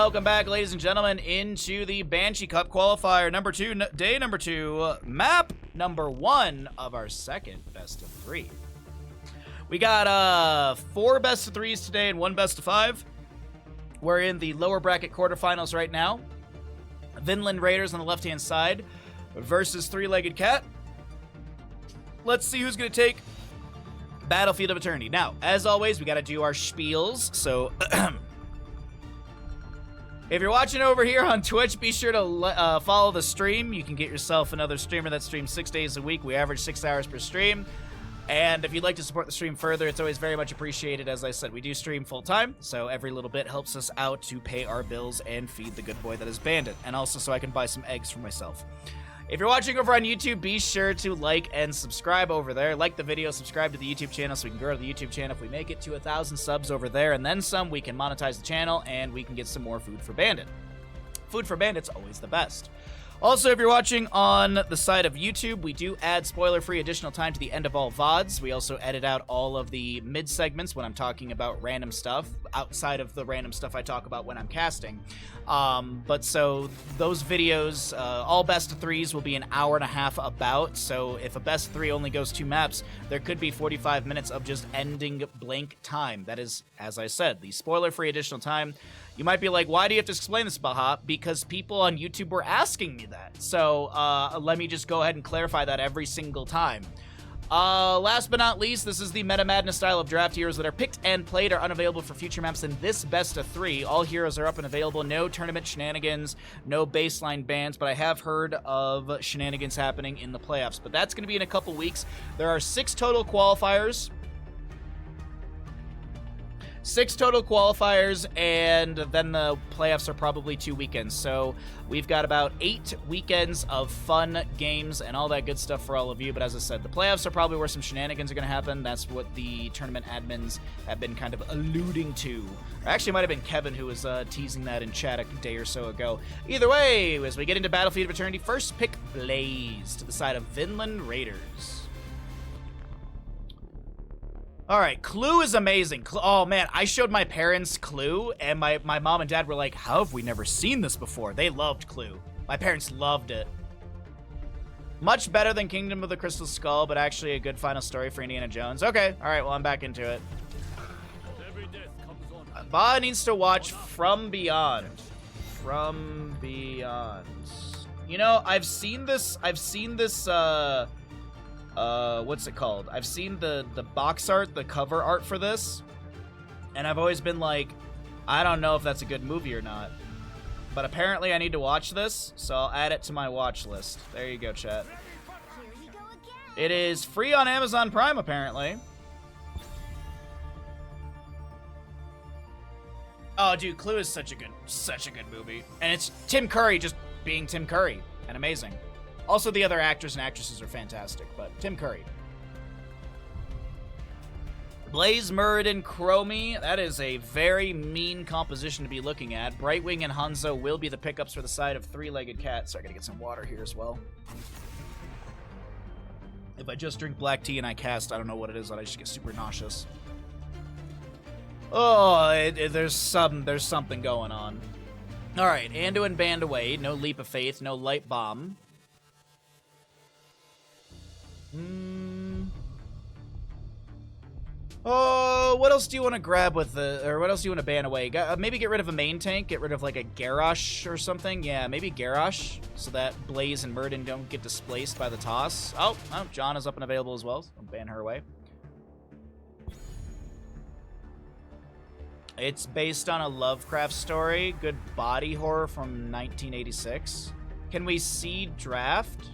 Welcome back, ladies and gentlemen, into the Banshee Cup Qualifier number 2, day number 2, map number 1 of our second best of 3. We got 4 best of 3s today and 1 best of 5. We're in the lower bracket quarterfinals right now. Vinland Raiders on the left-hand side versus Three-Legged Cat. Let's see who's going to take Battlefield of Eternity. Now, as always, we got to do our spiels, so if you're watching over here on Twitch, be sure to follow the stream. You can get yourself another streamer that streams 6 days a week. We average 6 hours per stream. And if you'd like to support the stream further, it's always very much appreciated. As I said, we do stream full-time, so every little bit helps us out to pay our bills and feed the good boy that is Bandit. And also so I can buy some eggs for myself. If you're watching over on YouTube, be sure to like and subscribe over there. Like the video, subscribe to the YouTube channel so we can grow the YouTube channel. If we make it to 1,000 subs over there and then some, we can monetize the channel and we can get some more food for Bandit. Food for Bandit's always the best. Also, if you're watching on the side of YouTube, we do add spoiler-free additional time to the end of all VODs. We also edit out all of the mid-segments when I'm talking about random stuff, outside of the random stuff I talk about when I'm casting. But so those videos, all best of 3s will be an hour and a half about. So if a best of 3 only goes 2 maps, there could be 45 minutes of just ending blank time. That is, as I said, the spoiler-free additional time. You might be like, why do you have to explain this, Baha? Because people on YouTube were asking me that. So let me just go ahead and clarify that every single time. Last but not least, this is the Meta Madness style of draft. Heroes that are picked and played are unavailable for future maps in this best of 3. All heroes are up and available. No tournament shenanigans, no baseline bans, but I have heard of shenanigans happening in the playoffs. But that's going to be in a couple weeks. There are 6 total qualifiers. 6 total qualifiers, and then the playoffs are probably 2 weekends. So we've got about 8 weekends of fun games and all that good stuff for all of you. But as I said, the playoffs are probably where some shenanigans are going to happen. That's what the tournament admins have been kind of alluding to. Or actually, it might have been Kevin who was teasing that in chat a day or so ago. Either way, as we get into Battlefield of Eternity, first pick Blaze to the side of Vinland Raiders. All right, Clue is amazing. Oh, man, I showed my parents Clue, and my mom and dad were like, how have we never seen this before? They loved Clue. My parents loved it. Much better than Kingdom of the Crystal Skull, but actually a good final story for Indiana Jones. Okay, all right, well, I'm back into it. Ba needs to watch From Beyond. From Beyond. You know, I've seen this, what's it called? I've seen the box art, the cover art for this, and I've always been like, I don't know if that's a good movie or not. But apparently I need to watch this, so I'll add it to my watch list. There you go, chat. It is free on Amazon Prime, apparently. Oh, dude, Clue is such a good movie. And it's Tim Curry just being Tim Curry, and amazing. Also, the other actors and actresses are fantastic, but Tim Curry. Blaze, Muradin, Chromie. That is a very mean composition to be looking at. Brightwing and Hanzo will be the pickups for the side of Three-Legged Cat. So I gotta get some water here as well. If I just drink black tea and I cast, I don't know what it is, I just get super nauseous. Oh, there's something going on. All right, Anduin banned away. No Leap of Faith, no Light Bomb. Oh, what else do you want to grab with or what else do you want to ban away? Maybe get rid of a main tank, get rid of like a Garrosh or something. Yeah, maybe Garrosh, so that Blaze and Muradin don't get displaced by the toss. Oh, John is up and available as well. So I'll ban her away. It's based on a Lovecraft story. Good body horror from 1986. Can we see draft?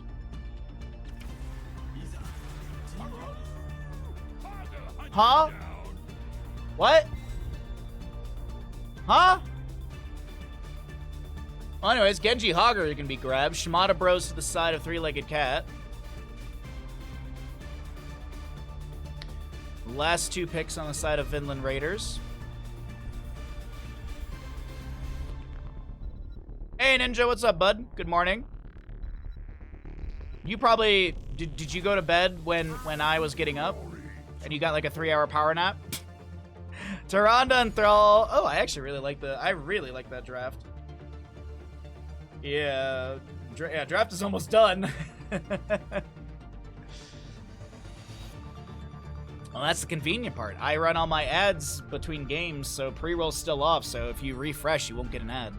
Huh? What? Huh? Well, anyways, Genji Hogger can be grabbed. Shimada Bros to the side of Three-Legged Cat. Last 2 picks on the side of Vinland Raiders. Hey, Ninja, what's up, bud? Good morning. You probably... Did you go to bed when I was getting up? And you got like a 3-hour power nap? Tyrande and Thrall. Oh, I actually really like I really like that draft. Yeah, draft is almost done. Well, that's the convenient part. I run all my ads between games, so pre-roll's still off, so if you refresh, you won't get an ad.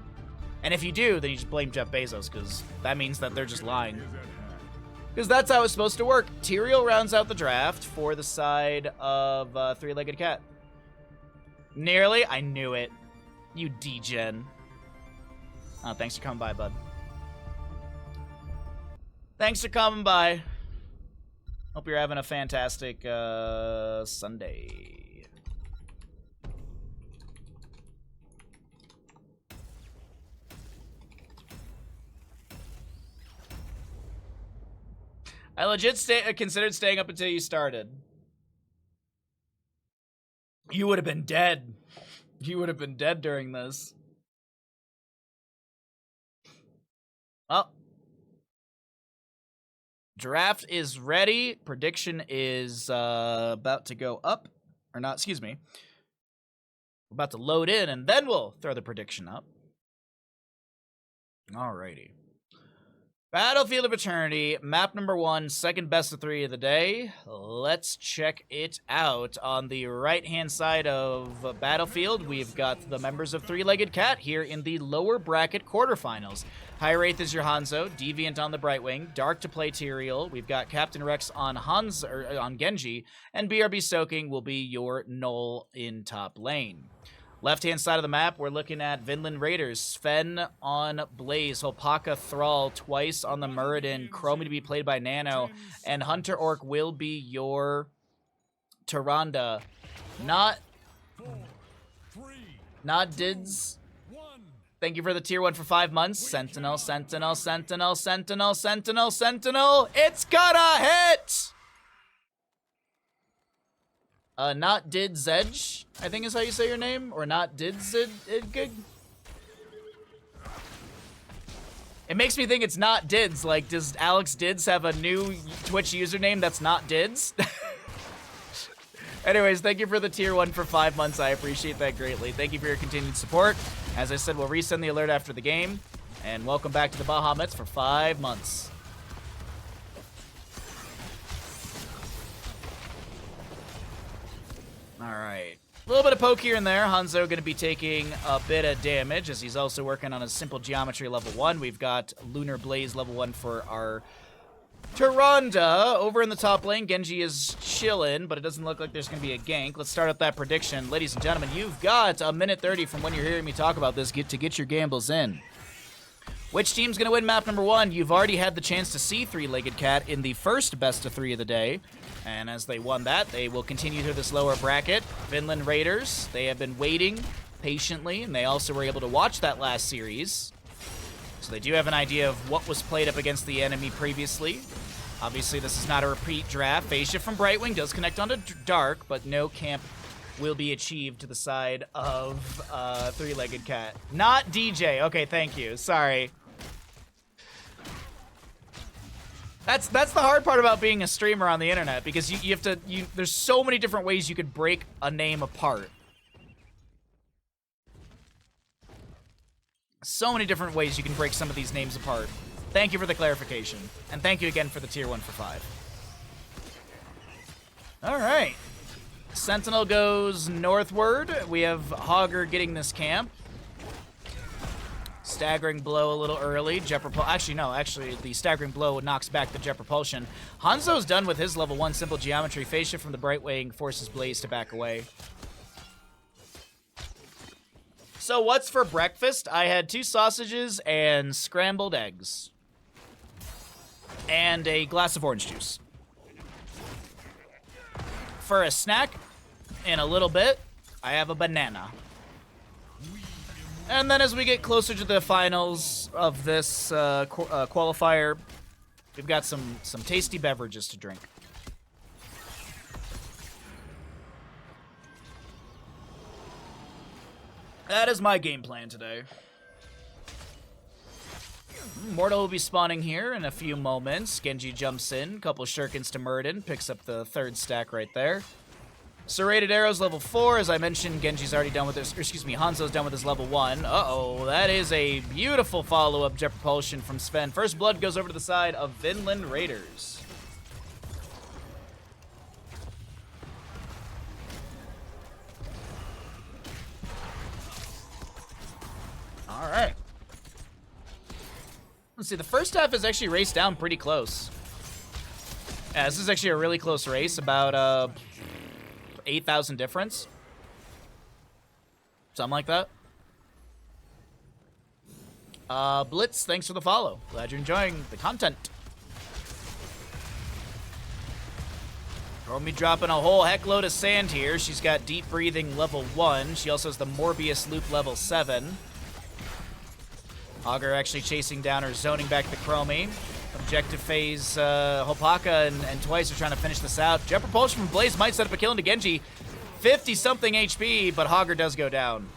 And if you do, then you just blame Jeff Bezos, because that means that they're just lying. Because that's how it's supposed to work. Tyrael rounds out the draft for the side of Three-Legged Cat. Nearly? I knew it. You degen. Oh, thanks for coming by, bud. Thanks for coming by. Hope you're having a fantastic Sunday. I legit considered staying up until you started. You would have been dead. You would have been dead during this. Well. Draft is ready. Prediction is about to go up. Or not, excuse me. We're about to load in, and then we'll throw the prediction up. Alrighty. Battlefield of Eternity, map number 1, second best of 3 of the day. Let's check it out. On the right-hand side of Battlefield, we've got the members of Three-Legged Cat here in the lower bracket quarterfinals. High Wraith is your Hanzo, Deviant on the Brightwing, Dark to play Tyrael. We've got Captain Rex on on Genji, and BRB Soaking will be your Null in top lane. Left-hand side of the map, we're looking at Vinland Raiders, Sven on Blaze, Hopaka Thrall twice on the Muradin, Chromie to be played by Nano, and Hunter Orc will be your Tyrande. Not Dids. Thank you for the tier 1 for 5 months. Sentinel, Sentinel, Sentinel, Sentinel, Sentinel, Sentinel. It's gonna hit! Not Did Zedge, I think is how you say your name, or not Did Zedgig. It makes me think it's not Dids. Like, does Alex Dids have a new Twitch username that's not Dids? Anyways, thank you for the tier 1 for 5 months. I appreciate that greatly. Thank you for your continued support. As I said, we'll resend the alert after the game. And welcome back to the Bahamuts for 5 months. Alright. A little bit of poke here and there. Hanzo going to be taking a bit of damage as he's also working on a simple geometry level 1. We've got Lunar Blaze level 1 for our Tyrande. Over in the top lane, Genji is chilling, but it doesn't look like there's going to be a gank. Let's start up that prediction. Ladies and gentlemen, you've got a minute 30 from when you're hearing me talk about this to get your gambles in. Which team's going to win map number 1? You've already had the chance to see Three-Legged Cat in the first best of 3 of the day. And as they won that, they will continue through this lower bracket. Vinland Raiders, they have been waiting patiently, and they also were able to watch that last series. So they do have an idea of what was played up against the enemy previously. Obviously, this is not a repeat draft. Phase shift from Brightwing does connect onto Dark, but no camp will be achieved to the side of Three-Legged Cat. Not DJ. Okay, thank you. Sorry. That's the hard part about being a streamer on the internet, because you have to there's so many different ways you could break a name apart. So many different ways you can break some of these names apart. Thank you for the clarification, and thank you again for the tier 1 for 5. All right, Sentinel goes northward. We have Hogger getting this camp. Staggering blow a little early. Jet propulsion. Actually, no. Actually, the staggering blow knocks back the jet propulsion. Hanzo's done with his level 1 simple geometry. Phase shift from the Brightwing forces Blaze to back away. So what's for breakfast? I had 2 sausages and scrambled eggs. And a glass of orange juice. For a snack, in a little bit, I have a banana. And then as we get closer to the finals of this qualifier, we've got some tasty beverages to drink. That is my game plan today. Mortal will be spawning here in a few moments. Genji jumps in, couple shurikens to Muradin, picks up the 3rd stack right there. Serrated Arrows level 4. As I mentioned, Genji's already done with this, or excuse me, Hanzo's done with his level 1. Uh-oh, that is a beautiful follow-up jet propulsion from Sven. First blood goes over to the side of Vinland Raiders. All right. Let's see, the first half is actually raced down pretty close. Yeah, this is actually a really close race, about 8,000 difference. Something like that. Blitz, thanks for the follow. Glad you're enjoying the content. Romy dropping a whole heckload of sand here. She's got Deep Breathing level 1. She also has the Morbius Loop level 7. Augur actually chasing down or zoning back the Chromie. Objective phase, Hopaka and Twice are trying to finish this out. Jet Propulsion from Blaze might set up a kill into Genji. 50-something HP, but Hogger does go down.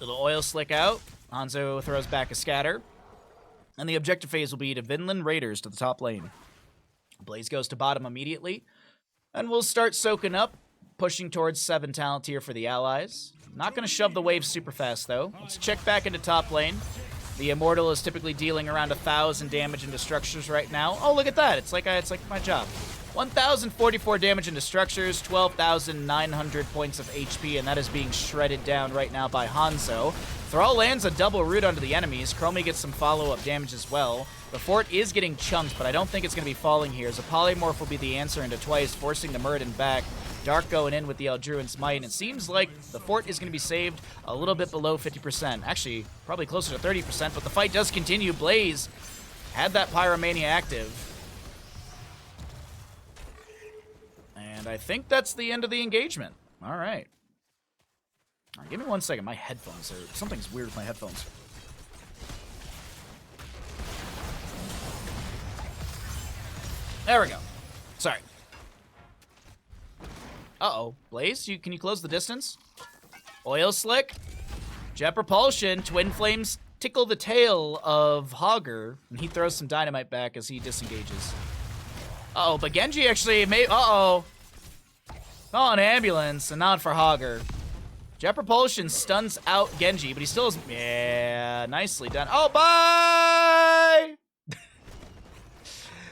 Little oil slick out. Hanzo throws back a scatter. And the objective phase will be to Vinland Raiders to the top lane. Blaze goes to bottom immediately. And we'll start soaking up, pushing towards 7 talent tier for the allies. Not going to shove the wave super fast, though. Let's check back into top lane. The Immortal is typically dealing around 1,000 damage into structures right now. Oh, look at that. It's like my job. 1,044 damage into structures, 12,900 points of HP, and that is being shredded down right now by Hanzo. Thrall lands a double root onto the enemies. Chromie gets some follow-up damage as well. The fort is getting chunked, but I don't think it's going to be falling here, as a Polymorph will be the answer into Twice, forcing the Muradin back. Dark going in with the Eldruin's Might, and it seems like the fort is going to be saved a little bit below 50%. Actually, probably closer to 30%, but the fight does continue. Blaze had that Pyromania active. And I think that's the end of the engagement. All right. All right, give me 1 second. My headphones are... Something's weird with my headphones. There we go. Sorry. Uh-oh. Blaze, can you close the distance? Oil Slick. Jet Propulsion. Twin Flames tickle the tail of Hogger. And he throws some dynamite back as he disengages. Uh-oh, but Genji actually made... Uh-oh. Call an ambulance, and not for Hogger. Jet Propulsion stuns out Genji, but he still is... Yeah, nicely done. Oh, bye!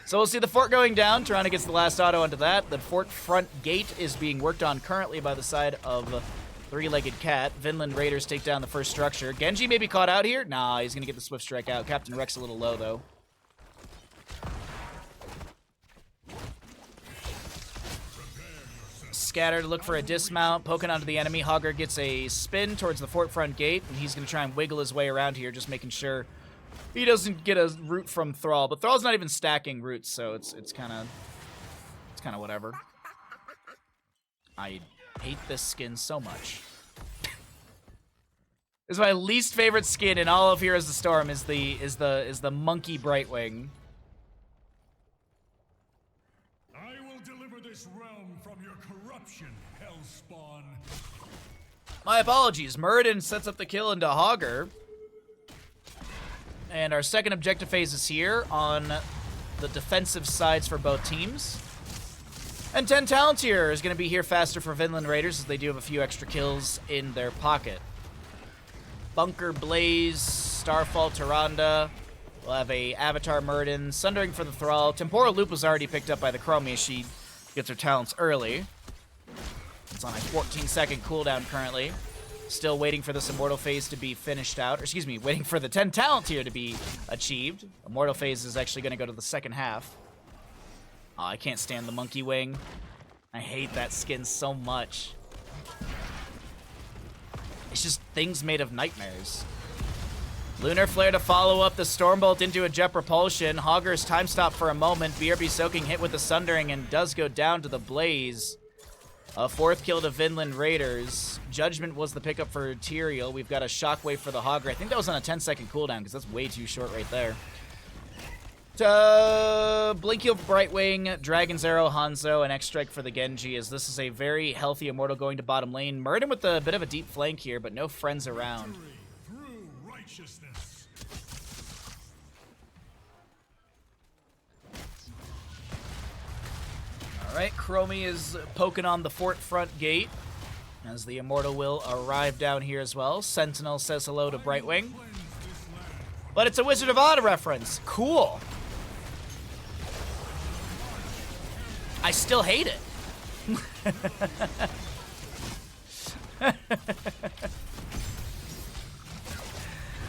So we'll see the fort going down. Tirana gets the last auto onto that. The fort front gate is being worked on currently by the side of Three-Legged Cat. Vinland Raiders take down the first structure. Genji may be caught out here. Nah, he's going to get the Swift Strike out. Captain Rex a little low, though. Scatter to look for a dismount. Poking onto the enemy. Hogger gets a spin towards the fort front gate, and he's going to try and wiggle his way around here, just making sure he doesn't get a root from Thrall, but Thrall's not even stacking roots, so it's kind of whatever. I hate this skin so much. This is my least favorite skin in all of Heroes of the Storm is the monkey Brightwing. I will deliver this realm from your corruption, Hellspawn. My apologies. Muradin sets up the kill into Hogger. And our second objective phase is here on the defensive sides for both teams. And 10 talent here is going to be here faster for Vinland Raiders as they do have a few extra kills in their pocket. Bunker Blaze, Starfall Tyrande. We'll have a Avatar Muradin, Sundering for the Thrall. Temporal Loop was already picked up by the Chromie as she gets her talents early. It's on a 14-second cooldown currently. Still waiting for this Immortal phase to be finished out. Or excuse me, waiting for the 10 talent tier to be achieved. Immortal phase is actually going to go to the second half. Oh, I can't stand the Monkey Wing. I hate that skin so much. It's just things made of nightmares. Lunar Flare to follow up the Stormbolt into a Jet Propulsion. Hogger's time stop for a moment. BRB soaking hit with the Sundering and does go down to the Blaze. A fourth kill to Vinland Raiders. Judgment was the pickup for Tyrael. We've got a Shockwave for the Hogger. I think that was on a 10-second cooldown because that's way too short right there. Blink Heal for Brightwing, Dragon's Arrow, Hanzo, and X-Strike for the Genji, as this is a very healthy Immortal going to bottom lane. Muradin with a bit of a deep flank here, but no friends around. Through righteousness. Alright, Chromie is poking on the fort front gate as the Immortal will arrive down here as well. Sentinel says hello to Brightwing. But it's a Wizard of Oz reference. Cool. I still hate it.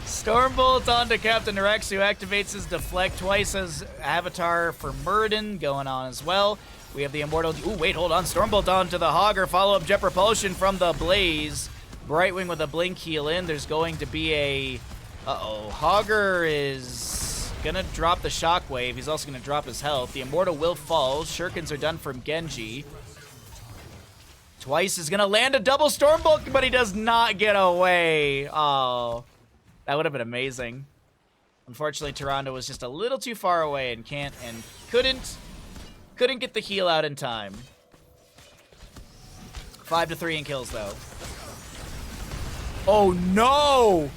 Stormbolt onto Captain Rex, who activates his deflect twice as Avatar for Murden going on as well. We have the Immortal. Ooh, wait, hold on. Stormbolt onto the Hogger. Follow-up Jet Propulsion from the Blaze. Brightwing with a Blink heal in. There's going to be a... Uh-oh. Hogger is gonna drop the Shockwave. He's also gonna drop his health. The Immortal will fall. Shurikens are done from Genji. Twice is gonna land a double Stormbolt, but he does not get away. Oh, that would have been amazing. Unfortunately, Tyrande was just a little too far away and couldn't get the heal out in time. 5-3 in kills though. Oh no!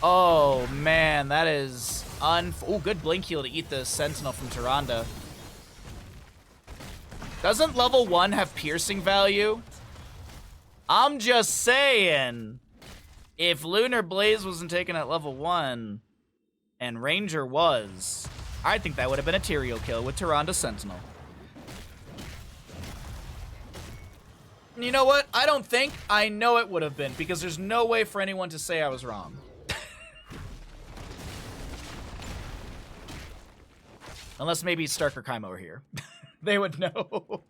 Oh man, that is oh, good Blink heal to eat the Sentinel from Tyrande. Doesn't level 1 have piercing value? I'm just saying, if Lunar Blaze wasn't taken at level 1 and Ranger was, I think that would have been a Tyrael kill with Tyrande Sentinel. You know what? I don't think. I know it would have been, because there's no way for anyone to say I was wrong. Unless maybe Stark or Kaimo were here. They would know.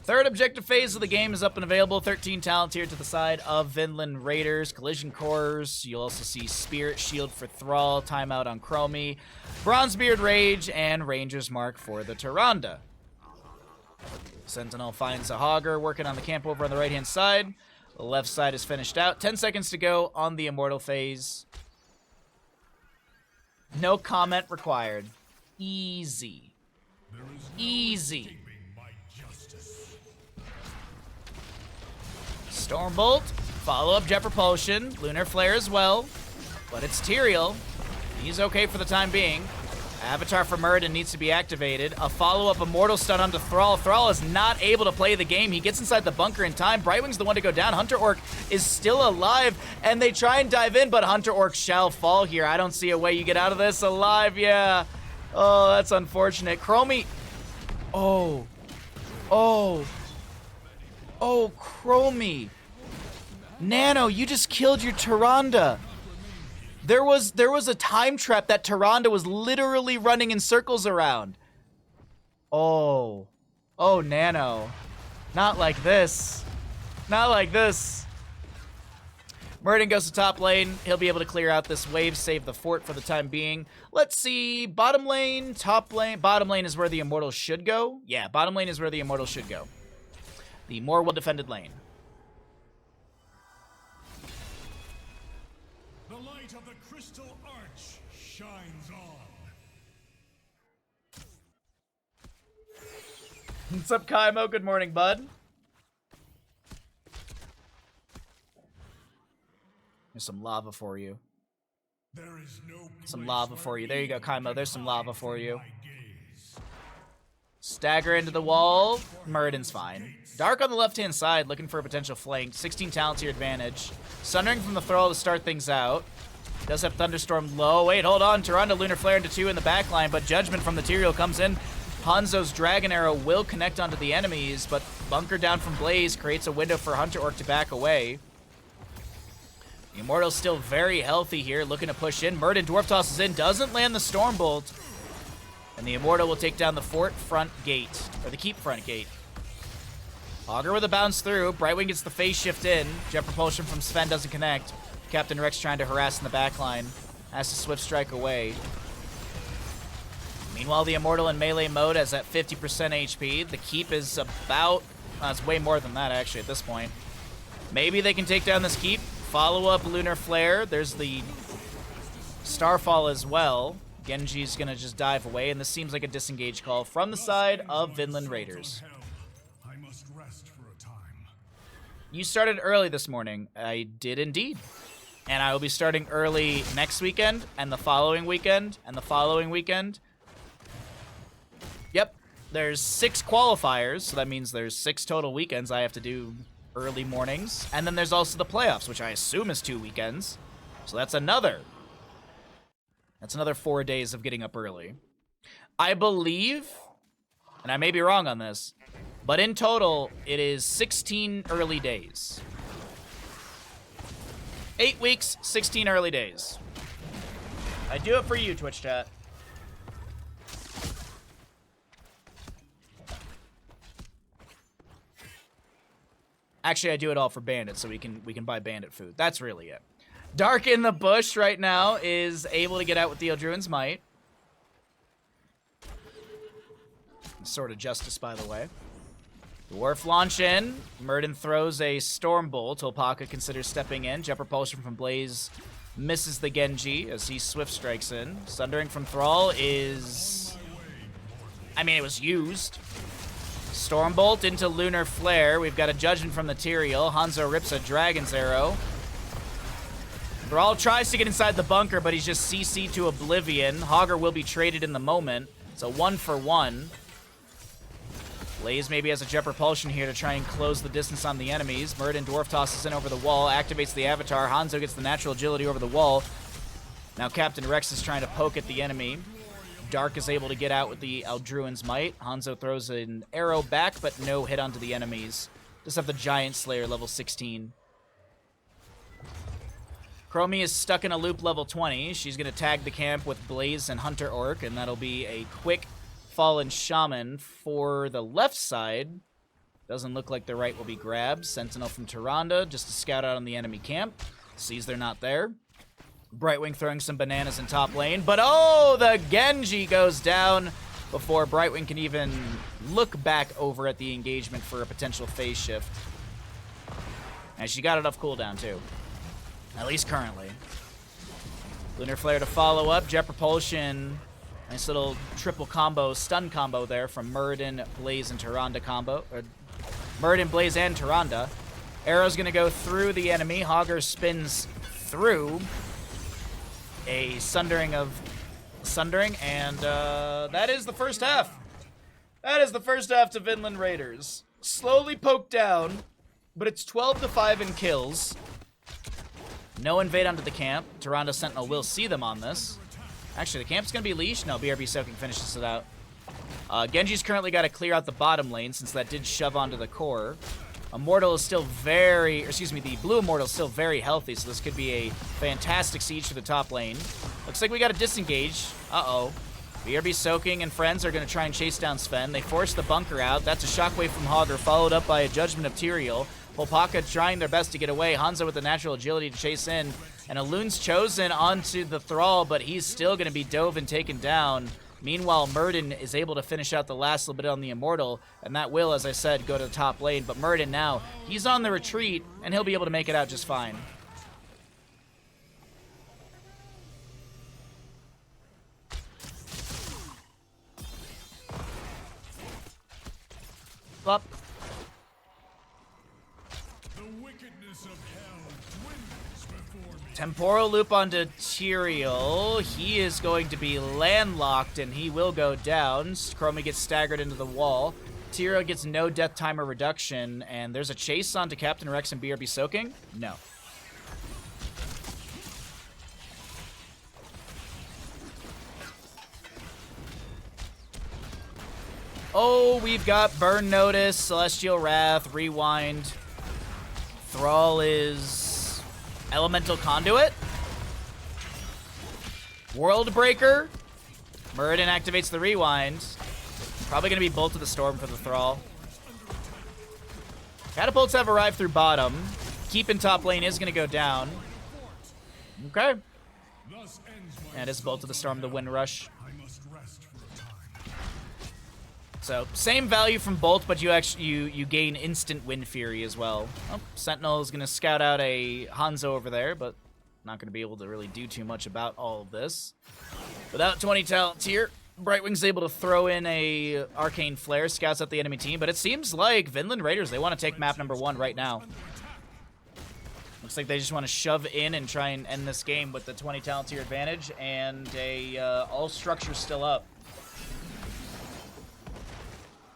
Third objective phase of the game is up and available. 13 talents here to the side of Vinland Raiders. Collision Cores. You'll also see Spirit Shield for Thrall. Timeout on Chromie. Bronzebeard Rage. And Ranger's Mark for the Tyrande. Sentinel finds a Hogger working on the camp over on the right-hand side. The left side is finished out. 10 seconds to go on the Immortal phase. No comment required. Easy. Easy. Stormbolt. Follow-up Jet Propulsion. Lunar Flare as well. But it's Tyrael. He's okay for the time being. Avatar for Murden needs to be activated. A follow-up Immortal stun onto Thrall. Thrall is not able to play the game. He gets inside the bunker in time. Brightwing's the one to go down. Hunter Orc is still alive, and they try and dive in, but Hunter Orc shall fall here. I don't see a way you get out of this alive. Yeah. Oh, that's unfortunate. Chromie. Oh. Oh. Oh, Chromie. Nano, you just killed your Tyrande. There was a time trap that Tyrande was literally running in circles around. Oh. Oh, Nano. Not like this. Not like this. Murden goes to top lane. He'll be able to clear out this wave, save the fort for the time being. Let's see. Bottom lane, top lane. Bottom lane is where the Immortal should go. Yeah, bottom lane is where the Immortal should go. The more well-defended lane. The light of the Crystal Arch shines on. What's up, Kaimo? Good morning, bud. There's some lava for you. There is no some lava for you. There you go, Kaimo. There's some lava for you. Stagger into the wall. Murden's fine. Dark on the left-hand side, looking for a potential flank. 16 talents to your advantage. Sundering from the Thrall to start things out. Does have Thunderstorm low. Wait, hold on. Tyrande Lunar Flare into 2 in the backline, but Judgment from the Tyrael comes in. Hanzo's Dragon Arrow will connect onto the enemies, but Bunker down from Blaze creates a window for Hunter Orc to back away. The Immortal's still very healthy here, looking to push in. Murden Dwarf tosses in, doesn't land the Stormbolt. And the Immortal will take down the fort front gate, or the keep front gate. Augur with a bounce through. Brightwing gets the phase shift in. Jet Propulsion from Sven doesn't connect. Captain Rex trying to harass in the backline. Has to Swift Strike away. Meanwhile, the Immortal in melee mode has at 50% HP. The keep is about... it's way more than that, actually, at this point. Maybe they can take down this keep. Follow-up Lunar Flare. There's the Starfall as well. Genji's going to just dive away, and this seems like a disengage call from the side of Vinland Raiders. I must rest for a time. You started early this morning. I did indeed. And I will be starting early next weekend, and the following weekend, and the following weekend. Yep. There's 6 qualifiers, so that means there's 6 total weekends I have to do early mornings. And then there's also the playoffs, which I assume is 2 weekends. So that's another 4 days of getting up early. I believe, and I may be wrong on this, but in total, it is 16 early days. 8 weeks, 16 early days. I do it for you, Twitch chat. Actually, I do it all for Bandit, so we can buy Bandit food. That's really it. Dark in the Bush right now is able to get out with the Eldruin's Might. Sword of Justice, by the way. Dwarf launch in. Murden throws a Storm Bolt. Tolpaka considers stepping in. Jet Propulsion from Blaze misses the Genji as he Swift strikes in. Sundering from Thrall is... I mean, it was used. Storm Bolt into Lunar Flare. We've got a Judgment from the Tyrael. Hanzo rips a Dragon's Arrow. Thrall tries to get inside the bunker, but he's just CC'd to Oblivion. Hogger will be traded in the moment. It's a 1-for-1. Blaze maybe has a Jet Propulsion here to try and close the distance on the enemies. Murden Dwarf tosses in over the wall, activates the Avatar. Hanzo gets the natural agility over the wall. Now Captain Rex is trying to poke at the enemy. Dark is able to get out with the Eldruin's Might. Hanzo throws an arrow back, but no hit onto the enemies. Just have the Giant Slayer level 16. Chromie is stuck in a loop level 20. She's going to tag the camp with Blaze and Hunter Orc, and that'll be a quick Fallen Shaman for the left side. Doesn't look like the right will be grabbed. Sentinel from Tyrande just to scout out on the enemy camp. Sees they're not there. Brightwing throwing some bananas in top lane, but oh, the Genji goes down before Brightwing can even look back over at the engagement for a potential phase shift. And she got enough cooldown too. At least currently. Lunar Flare to follow up. Jet Propulsion. Nice little triple combo, stun combo there from Murden, Blaze, and Tyrande combo. Or Murden, Blaze, and Tyrande. Arrow's going to go through the enemy. Hogger spins through. A Sundering of Sundering, and that is the first half. That is the first half to Vinland Raiders. Slowly poked down, but it's 12-5 in kills. No invade onto the camp. Tyrande Sentinel will see them on this. Actually, the camp's going to be leashed. No, BRB Soaking finishes it out. Genji's currently got to clear out the bottom lane since that did shove onto the core. Immortal is still very... excuse me, the blue Immortal is still very healthy, so this could be a fantastic siege for the top lane. Looks like we got a disengage. Uh-oh. BRB Soaking and friends are going to try and chase down Sven. They force the bunker out. That's a shockwave from Hogger, followed up by a Judgment of Tyrael. Polpaka trying their best to get away. Hanzo with the natural agility to chase in. And Alun's chosen onto the Thrall, but he's still going to be dove and taken down. Meanwhile, Murden is able to finish out the last little bit on the Immortal, and that will, as I said, go to the top lane. But Murden now, he's on the retreat, and he'll be able to make it out just fine. Up. Temporal loop onto Tyrael. He is going to be landlocked, and he will go down. Chromie gets staggered into the wall. Tyrael gets no death timer reduction, and there's a chase onto Captain Rex and BRB Soaking? No. Oh, we've got Burn Notice, Celestial Wrath, Rewind. Thrall is... Elemental Conduit. World Breaker. Murden activates the Rewind. Probably going to be Bolt of the Storm for the Thrall. Catapults have arrived through bottom. Keep in top lane is going to go down. Okay. And it's Bolt of the Storm, the Wind Rush. So, same value from Bolt, but you gain instant Wind Fury as well. Oh, Sentinel is going to scout out a Hanzo over there, but not going to be able to really do too much about all of this. Without 20 talents here, Brightwing's able to throw in a Arcane Flare, scouts out the enemy team, but it seems like Vinland Raiders, they want to take map number 1 right now. Looks like they just want to shove in and try and end this game with the 20 talent tier advantage, and all structures still up.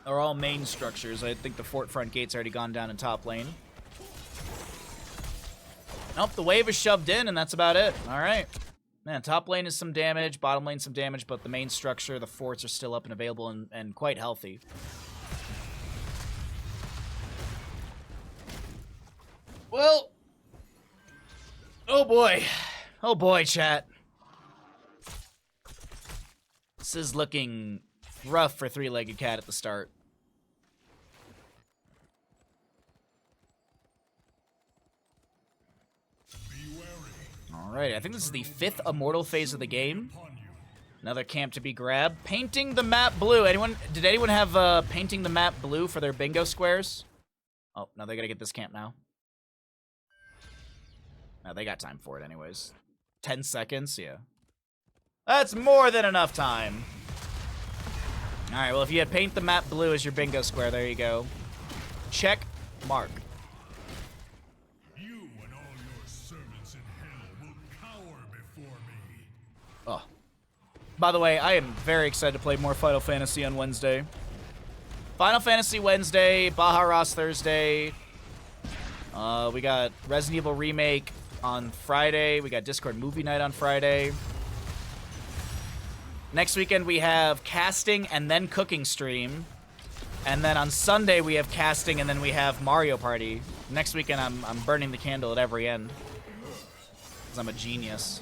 Or all main structures. I think the fort front gate's already gone down in top lane. Nope, the wave is shoved in, and that's about it. All right. Man, top lane is some damage, bottom lane some damage, but the main structure, the forts are still up and available and quite healthy. Well, oh boy. Oh boy, chat. This is looking rough for three-legged cat at the start. Alright, I think this is the 5th immortal phase of the game. Another camp to be grabbed. Painting the map blue. Did anyone have painting the map blue for their bingo squares? Oh, no, they gotta get this camp now. No, they got time for it anyways. 10 seconds, yeah. That's more than enough time. Alright, well, if you had paint the map blue as your bingo square, there you go. Check mark. You and all your servants in hell will cower before me. Oh. By the way, I am very excited to play more Final Fantasy on Wednesday. Final Fantasy Wednesday, Bahamut Thursday. We got Resident Evil Remake on Friday. We got Discord Movie Night on Friday. Next weekend we have casting and then cooking stream. And then on Sunday we have casting and then we have Mario Party. Next weekend I'm burning the candle at every end. Because I'm a genius.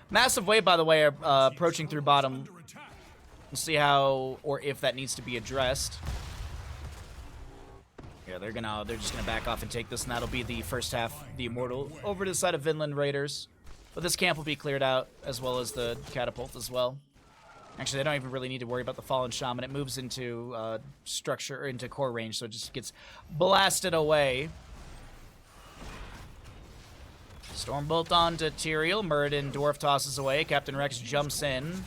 Massive wave, by the way, are approaching through bottom. We'll see how or if that needs to be addressed. Yeah, they're just gonna back off and take this, and that'll be the first half, the Immortal, over to the side of Vinland Raiders. But this camp will be cleared out, as well as the catapult as well. Actually, they don't even really need to worry about the Fallen Shaman. It moves into structure, or into core range, so it just gets blasted away. Stormbolt onto Tyrael. Muradin Dwarf tosses away. Captain Rex jumps in.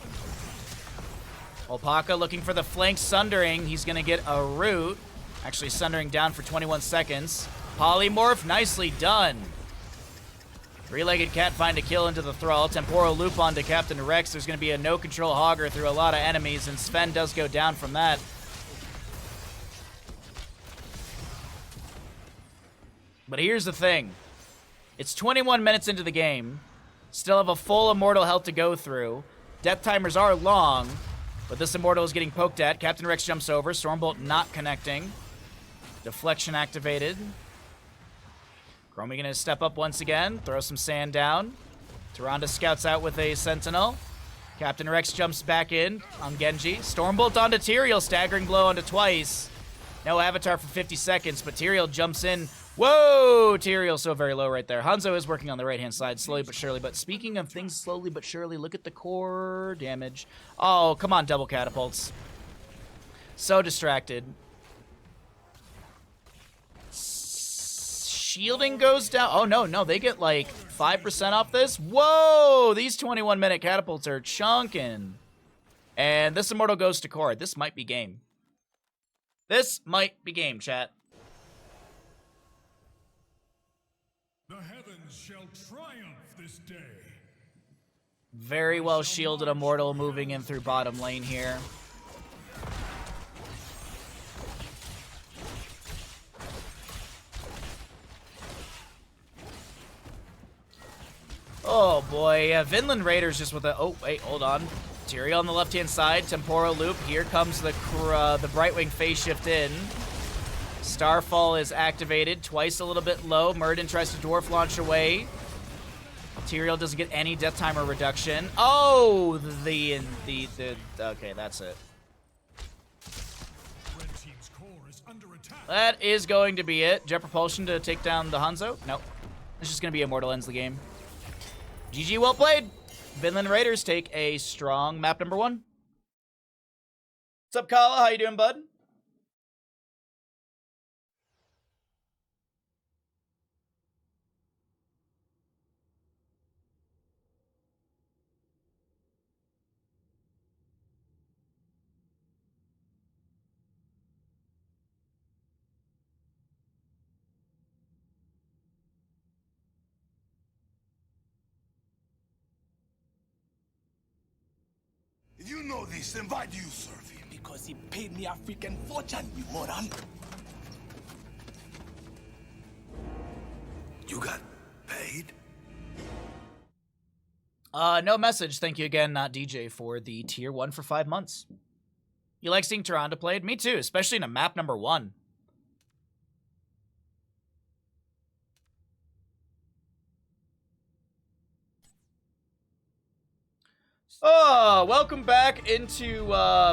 Alpaca looking for the flank sundering. He's going to get a root. Actually, sundering down for 21 seconds. Polymorph, nicely done. Three-legged cat find a kill into the thrall. Temporal loop onto Captain Rex. There's going to be a no-control hogger through a lot of enemies, and Sven does go down from that. But here's the thing. It's 21 minutes into the game. Still have a full Immortal health to go through. Death timers are long, but this Immortal is getting poked at. Captain Rex jumps over. Stormbolt not connecting. Deflection activated. Chromie gonna step up once again. Throw some sand down. Tyrande scouts out with a Sentinel. Captain Rex jumps back in on Genji. Stormbolt onto Tyrael. Staggering blow onto Twice. No Avatar for 50 seconds, but Tyrael jumps in. Whoa! Tyrael so very low right there. Hanzo is working on the right-hand side, slowly but surely. But speaking of things slowly but surely, look at the core damage. Oh, come on, double catapults. So distracted. Shielding goes down. Oh, no, they get like 5% off this. Whoa! These 21-minute catapults are chunking. And this Immortal goes to core. This might be game. This might be game, chat. The heavens shall triumph this day. Very well shielded Immortal moving in through bottom lane here. Oh boy, Vinland Raiders just with a... Oh, wait, hold on. Tyrael on the left-hand side, Temporal Loop. Here comes the Brightwing phase shift in. Starfall is activated. Twice a little bit low. Muradin tries to Dwarf launch away. Tyrael doesn't get any death timer reduction. Oh, okay, that's it. Red team's core is under attack. That is going to be it. Jet Propulsion to take down the Hanzo. Nope. It's just going to be Immortal ends the game. GG, well played. Vinland Raiders take a strong map number 1. What's up, Kala? How you doing, bud? know this, then why do you serve him? Because he paid me a freaking fortune, you moron. You got paid? No message. Thank you again, not DJ, for the tier 1 for 5 months. You like seeing Tyrande played? Me too, especially in a map number 1. Oh, welcome back into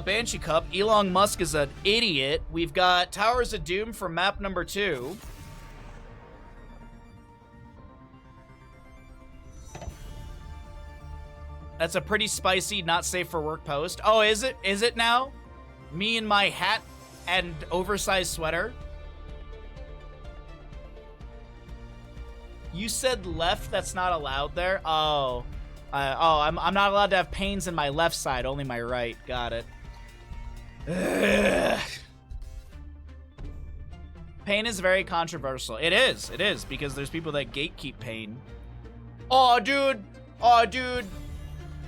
Banshee Cup. Elon Musk is an idiot. We've got Towers of Doom for map number 2. That's a pretty spicy, not safe for work post. Oh, is it? Is it now? Me in my hat and oversized sweater? You said left, that's not allowed there? Oh. I'm not allowed to have pains in my left side, only my right. Got it. Ugh. Pain is very controversial. It is, because there's people that gatekeep pain. Oh, dude. Oh, dude.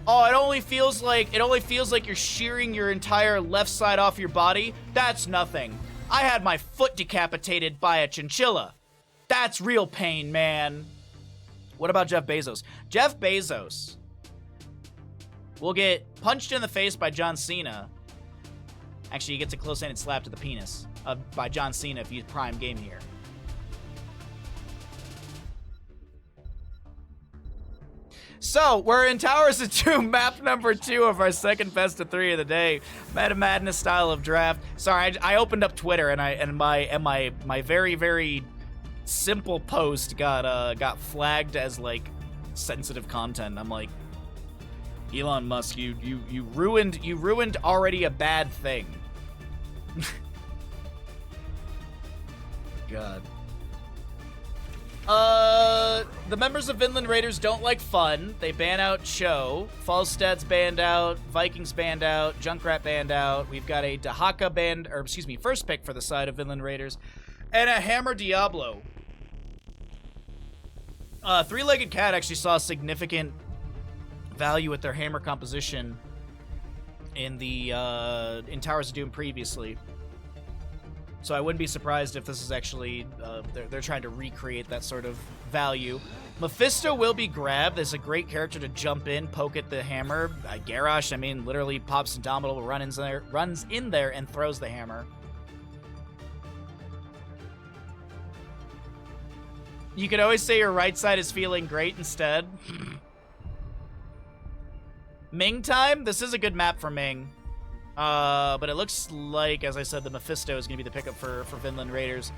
Oh, it only feels like you're shearing your entire left side off your body. That's nothing. I had my foot decapitated by a chinchilla. That's real pain, man. What about Jeff Bezos? Jeff Bezos will get punched in the face by John Cena. Actually, he gets a close-handed slap to the penis by John Cena if you prime game here. So, we're in Towers of Doom, map number 2 of our second best of 3 of the day. Meta Madness style of draft. Sorry, I opened up Twitter and my very, very simple post got flagged as like sensitive content. I'm like, Elon Musk, you ruined already a bad thing. God. The members of Vinland Raiders don't like fun. They ban out Cho. Falstad's banned out. Vikings banned out. Junkrat banned out. We've got a Dahaka banned, or excuse me, first pick for the side of Vinland Raiders. And a Hammer Diablo. Three-Legged Cat actually saw significant value with their Hammer composition in the in Towers of Doom previously. So I wouldn't be surprised if this is actually, they're trying to recreate that sort of value. Mephisto will be grabbed. There's a great character to jump in, poke at the hammer. Garrosh, I mean, literally pops Indomitable, runs in there and throws the hammer. You could always say your right side is feeling great instead. Ming time? This is a good map for Ming. But it looks like, as I said, the Mephisto is going to be the pickup for Vinland Raiders.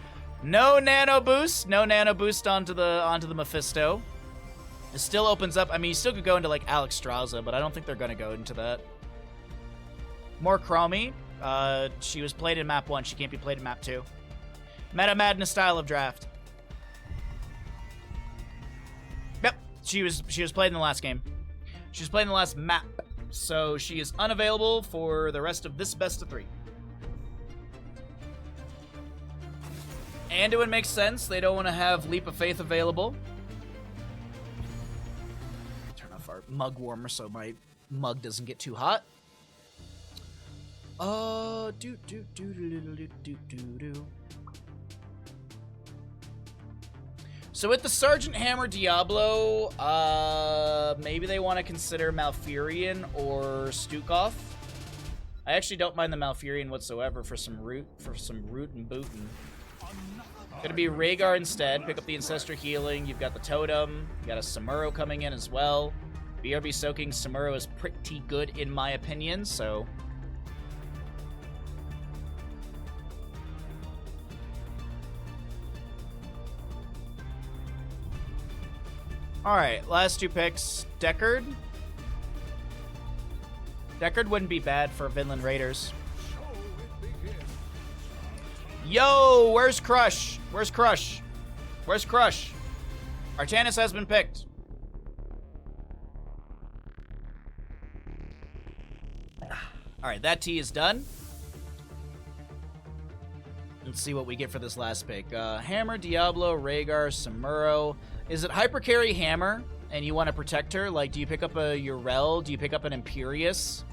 No nano boost. No nano boost onto the Mephisto. It still opens up. I mean, you still could go into, like, Alex Straza, but I don't think they're going to go into that. More Chromie. She was played in map 1. She can't be played in map 2. Meta Madness style of draft. Yep. She was played in the last game. She was played in the last map. So she is unavailable for the rest of this best of 3. And it would make sense. They don't want to have Leap of Faith available. Turn off our mug warmer so my mug doesn't get too hot. So with the Sergeant Hammer Diablo, maybe they want to consider Malfurion or Stukov. I actually don't mind the Malfurion whatsoever for some root and bootin'. Gonna be Rhaegar instead. Pick up the Ancestor Healing. You've got the Totem. You got a Samuro coming in as well. BRB Soaking Samuro is pretty good in my opinion, so. Alright, last 2 picks. Deckard. Deckard wouldn't be bad for Vinland Raiders. Yo, where's Crush? Where's Crush? Where's Crush? Artanis has been picked. Alright, that T is done. Let's see what we get for this last pick. Hammer, Diablo, Rhaegar, Samuro. Is it Hypercarry Hammer, and you want to protect her? Like, do you pick up a Yrel? Do you pick up an Imperius?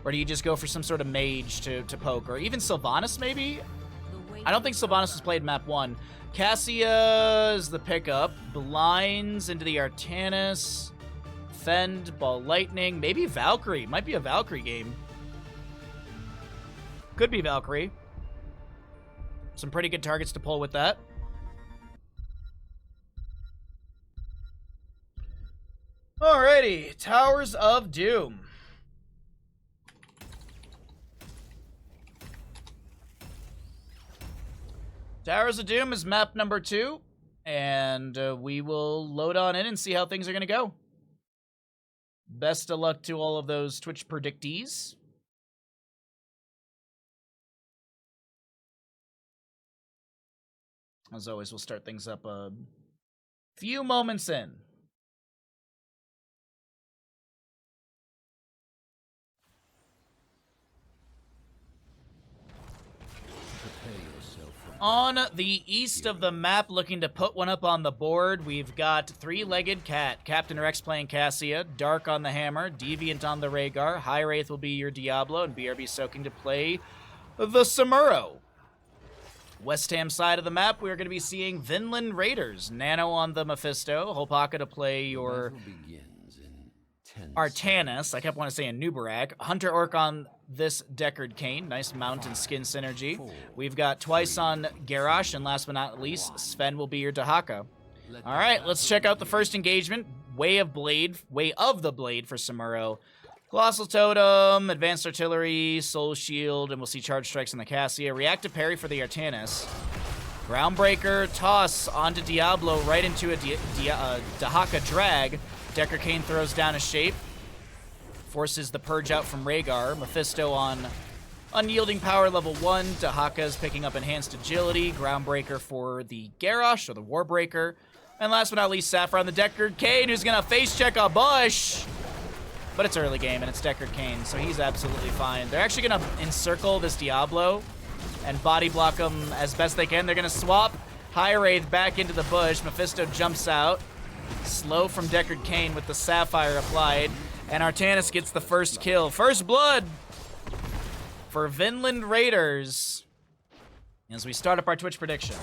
Or do you just go for some sort of mage to poke? Or even Sylvanas, maybe? I don't think Sylvanas has played map 1. Cassia is the pickup. Blinds into the Artanis. Fend, Ball Lightning. Maybe Valkyrie. Might be a Valkyrie game. Could be Valkyrie. Some pretty good targets to pull with that. Alrighty. Towers of Doom. Towers of Doom is map number 2, and we will load on in and see how things are going to go. Best of luck to all of those Twitch predictees. As always, we'll start things up a few moments in. On the east of the map, looking to put one up on the board, we've got Three-Legged Cat. Captain Rex playing Cassia, Dark on the Hammer, Deviant on the Rhaegar, High Wraith will be your Diablo, and BRB Soaking to play the Samuro. West Ham side of the map, we're going to be seeing Vinland Raiders, Nano on the Mephisto, Hopaka to play your Artanis, I kept wanting to say a Nubarak, Hunter Orc on this Deckard Cain, nice mount and skin synergy. We've got twice on Garrosh, and last but not least, Sven will be your Dahaka. Alright, let's check out the first engagement, Way of the Blade for Samuro. Colossal Totem, Advanced Artillery, Soul Shield, and we'll see Charge Strikes on the Cassia. Reactive Parry for the Artanis. Groundbreaker, Toss onto Diablo, right into a Dahaka Drag. Deckard Cain throws down a Shape. Forces the Purge out from Rhaegar. Mephisto on Unyielding Power level 1. Dahaka is picking up Enhanced Agility. Groundbreaker for the Garrosh, or the Warbreaker. And last but not least, Sapphire on the Deckard Cain, who's going to face check a bush. But it's early game, and it's Deckard Cain, so he's absolutely fine. They're actually going to encircle this Diablo and body block him as best they can. They're going to swap High Wraith back into the bush. Mephisto jumps out. Slow from Deckard Cain with the Sapphire applied. And Artanis gets the first kill. First blood for Vinland Raiders as we start up our Twitch prediction.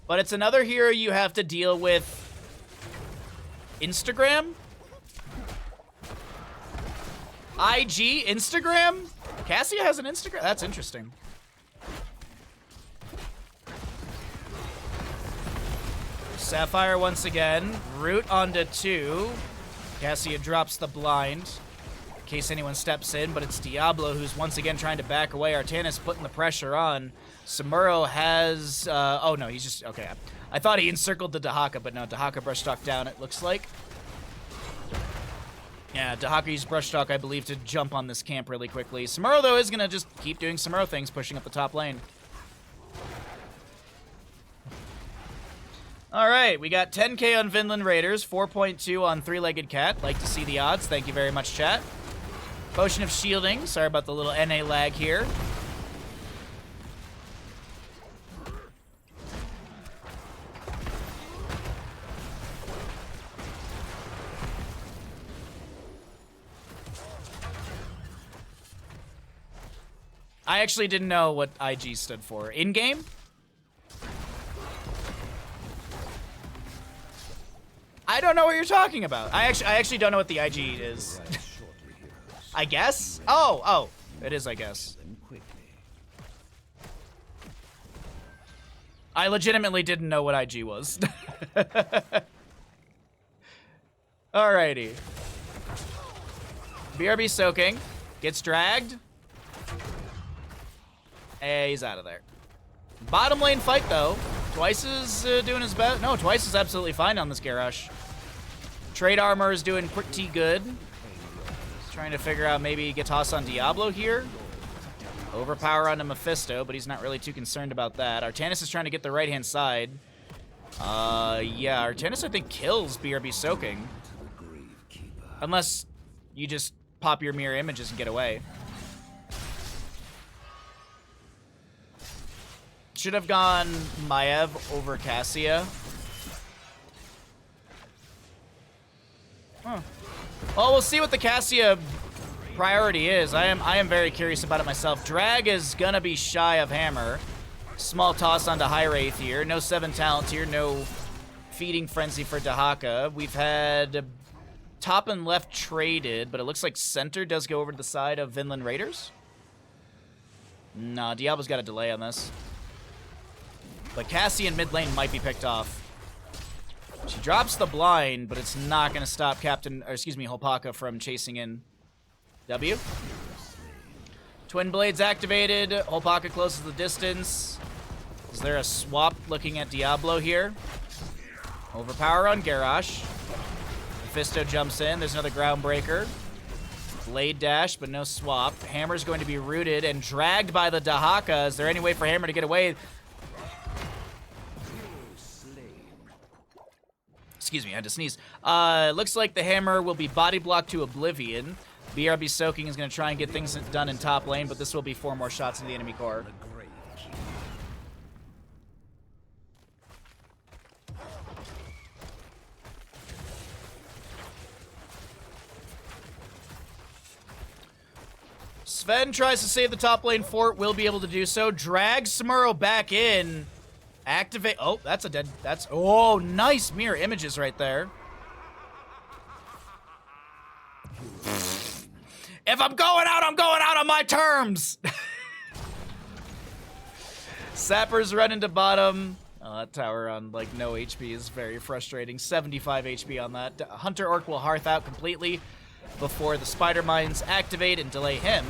But it's another hero you have to deal with. Instagram? IG? Instagram? Cassia has an Instagram? That's interesting. Sapphire once again. Root onto 2. Cassia drops the blind in case anyone steps in, but it's Diablo who's once again trying to back away. Artanis putting the pressure on. Samuro has... oh, no, he's just... Okay, I thought he encircled the Dahaka, but no, Dahaka brushstock down, it looks like. Yeah, Dahaka used brushstock, I believe, to jump on this camp really quickly. Samuro, though, is going to just keep doing Samuro things, pushing up the top lane. All right, we got 10K on Vinland Raiders, 4.2 on Three-Legged Cat. Like to see the odds. Thank you very much, chat. Potion of Shielding. Sorry about the little NA lag here. I actually didn't know what IG stood for. In-game? I don't know what you're talking about. I actually don't know what the IG is. I guess? Oh, it is, I guess. I legitimately didn't know what IG was. Alrighty. BRB soaking. Gets dragged. Hey, he's out of there. Bottom lane fight, though. Twice is doing his best. No, Twice is absolutely fine on this Garrosh. Trade Armor is doing pretty good. Trying to figure out maybe get tossed on Diablo here. Overpower onto Mephisto, but he's not really too concerned about that. Artanis is trying to get the right-hand side. Yeah, Artanis, I think, kills BRB Soaking. Unless you just pop your mirror images and get away. Should have gone Maiev over Cassia. Huh. Well, we'll see what the Cassia priority is. I am very curious about it myself. Drag is gonna be shy of Hammer. Small toss onto High Wraith here. No 7 talent here. No Feeding Frenzy for Dahaka. We've had top and left traded, but it looks like center does go over to the side of Vinland Raiders. No, Diablo's got a delay on this. But Cassie in mid lane might be picked off. She drops the blind, but it's not going to stop Hopaka from chasing in W. Twin Blades activated. Hopaka closes the distance. Is there a swap looking at Diablo here? Overpower on Garrosh. Mephisto jumps in. There's another Groundbreaker. Blade dash, but no swap. Hammer's going to be rooted and dragged by the Dahaka. Is there any way for Hammer to get away? Excuse me, I had to sneeze. Looks like the Hammer will be body blocked to oblivion. BRB Soaking is going to try and get things done in top lane, but this will be 4 more shots in the enemy core. Sven tries to save the top lane fort, will be able to do so. Drags Samuro back in. Activate. Oh, that's a dead. That's. Oh, nice mirror images right there. If I'm going out on my terms. Sappers run into bottom. Oh, that tower on like no HP is very frustrating. 75 HP on that. Hunter Orc will hearth out completely before the Spider Mines activate and delay him.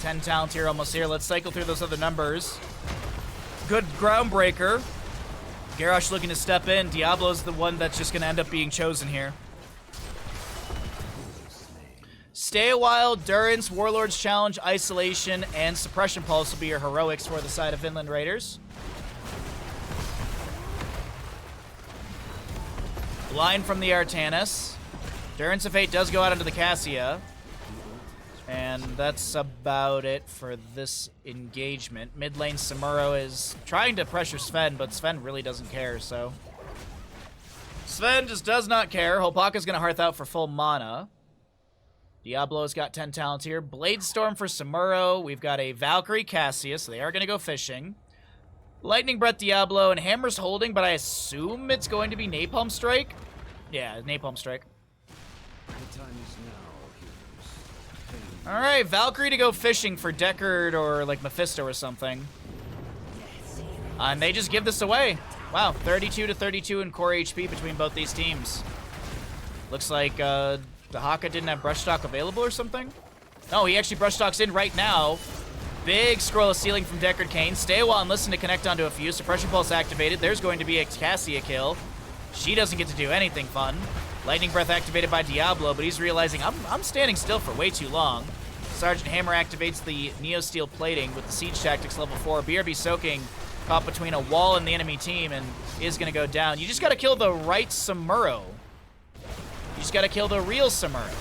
Ten talent here, almost here. Let's cycle through those other numbers. Good Groundbreaker. Garrosh looking to step in. Diablo's the one that's just going to end up being chosen here. Stay a while, Durance, Warlord's Challenge, Isolation, and Suppression Pulse will be your heroics for the side of Vinland Raiders. Blind from the Artanis. Durance of Fate does go out into the Cassia. And that's about it for this engagement. Mid lane Samuro is trying to pressure Sven, but Sven really doesn't care, so. Sven just does not care. Hopaka's going to hearth out for full mana. Diablo's got 10 talents here. Blade Storm for Samuro. We've got a Valkyrie Cassia, so they are going to go fishing. Lightning Breath Diablo, and Hammer's holding, but I assume it's going to be Napalm Strike? Yeah, Napalm Strike. The time is now. Alright, Valkyrie to go fishing for Deckard or like Mephisto or something. And they just give this away. Wow, 32 to 32 in core HP between both these teams. Looks like Dahaka didn't have Brushstock available or something. No, he actually Brushstocks in right now. Big scroll of ceiling from Deckard Cain. Stay a while and listen to connect onto a few. Suppression Pulse activated. There's going to be a Cassia kill. She doesn't get to do anything fun. Lightning Breath activated by Diablo, but he's realizing I'm standing still for way too long. Sergeant Hammer activates the Neo Steel plating with the Siege Tactics level 4. BRB Soaking caught between a wall and the enemy team and is going to go down. You just got to kill the right Samuro. You just got to kill the real Samuro.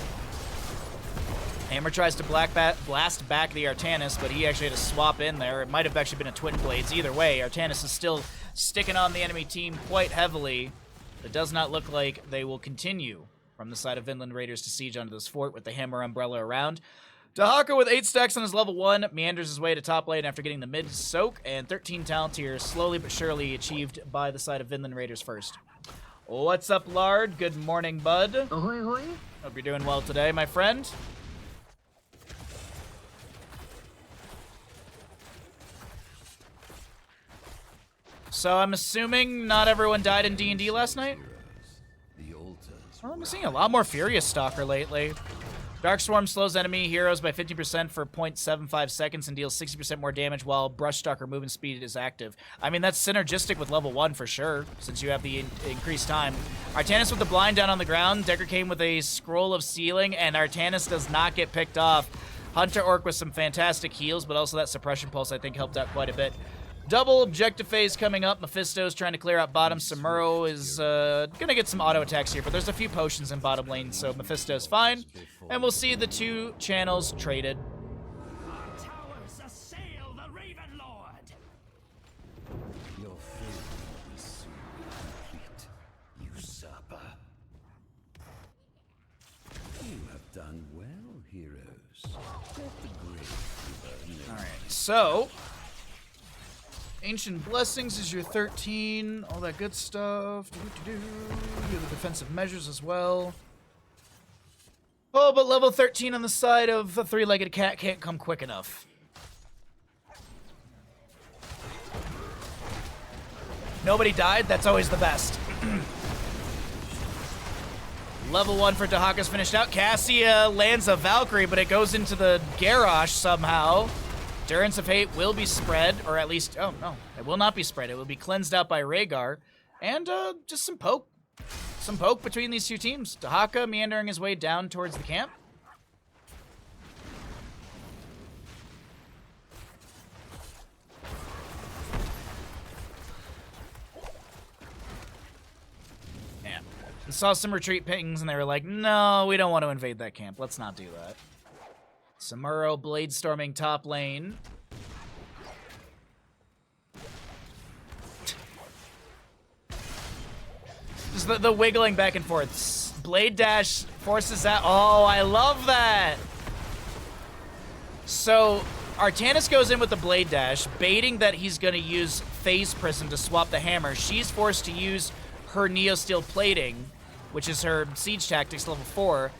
Hammer tries to blast back the Artanis, but he actually had to swap in there. It might have actually been a Twin Blades. Either way, Artanis is still sticking on the enemy team quite heavily. It does not look like they will continue from the side of Vinland Raiders to siege onto this fort with the Hammer umbrella around. Dahaka with 8 stacks on his level 1 meanders his way to top lane after getting the mid soak, and 13 talent here slowly but surely achieved by the side of Vinland Raiders first. What's up, Lard? Good morning, bud. Ahoy, ahoy. Hope you're doing well today, my friend. So I'm assuming not everyone died in D&D last night? Well, I'm seeing a lot more Furious Stalker lately. Darkstorm slows enemy heroes by 50% for 0.75 seconds and deals 60% more damage while Brushstalker movement speed is active. I mean, that's synergistic with level 1 for sure, since you have the increased time. Artanis with the blind down on the ground. Deckard came with a scroll of sealing, and Artanis does not get picked off. Hunter Orc with some fantastic heals, but also that suppression pulse I think helped out quite a bit. Double objective phase coming up. Mephisto's trying to clear out bottom. Samuro is going to get some auto attacks here, but there's a few potions in bottom lane, so Mephisto's fine. And we'll see the two channels traded. Towers assail the Raven Lord. Your fate will be soon complete, usurper. You have done well, heroes. Let the grave giver know. All right, so Ancient Blessings is your 13, all that good stuff. You have the defensive measures as well. Oh, but level 13 on the side of the three-legged cat can't come quick enough. Nobody died, that's always the best. Level 1 for Dahaka's finished out. Cassia lands a Valkyrie, but it goes into the garage somehow. Endurance of Hate will be spread, or at least, oh no, it will not be spread. It will be cleansed out by Rhaegar. And just some poke. Some poke between these two teams. Dahaka meandering his way down towards the camp. Yeah. They saw some retreat pings and they were like, no, we don't want to invade that camp. Let's not do that. Samuro blade storming top lane. Just the wiggling back and forth. Blade dash forces that. Oh, I love that. So Artanis goes in with the blade dash, baiting that he's going to use Phase Prism to swap the hammer. She's forced to use her Neosteel plating, which is her siege tactics level 4.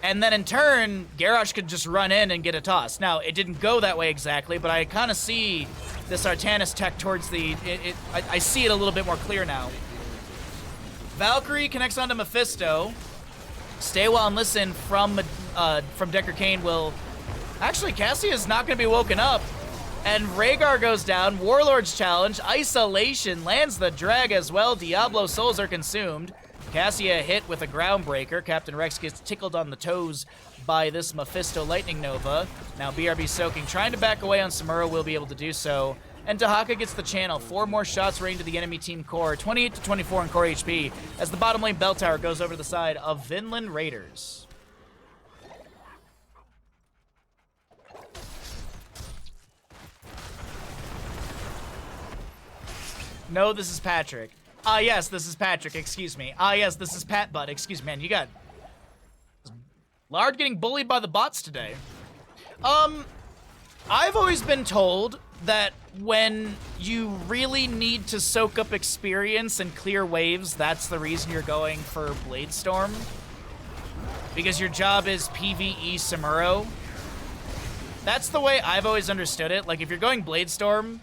And then in turn, Garrosh could just run in and get a toss. Now, it didn't go that way exactly, but I kind of see this Artanis tech towards the... I see it a little bit more clear now. Valkyrie connects onto Mephisto. Stay While and Listen from Decker Kane will... Actually, Cassia is not going to be woken up. And Rhaegar goes down. Warlord's challenge. Isolation lands the drag as well. Diablo souls are consumed. Cassia hit with a Groundbreaker. Captain Rex gets tickled on the toes by this Mephisto Lightning Nova. Now BRB Soaking, trying to back away on Samuro, will be able to do so. And Dahaka gets the channel. 4 more shots rained to the enemy team core. 28 to 24 in core HP as the bottom lane bell tower goes over to the side of Vinland Raiders. No, this is Patrick. Ah, yes, this is Patrick, excuse me. Ah, yes, this is Pat Butt, excuse me. Man, you got... Lard getting bullied by the bots today. I've always been told that when you really need to soak up experience and clear waves, that's the reason you're going for Bladestorm. Because your job is PvE Samuro. That's the way I've always understood it. Like, if you're going Bladestorm,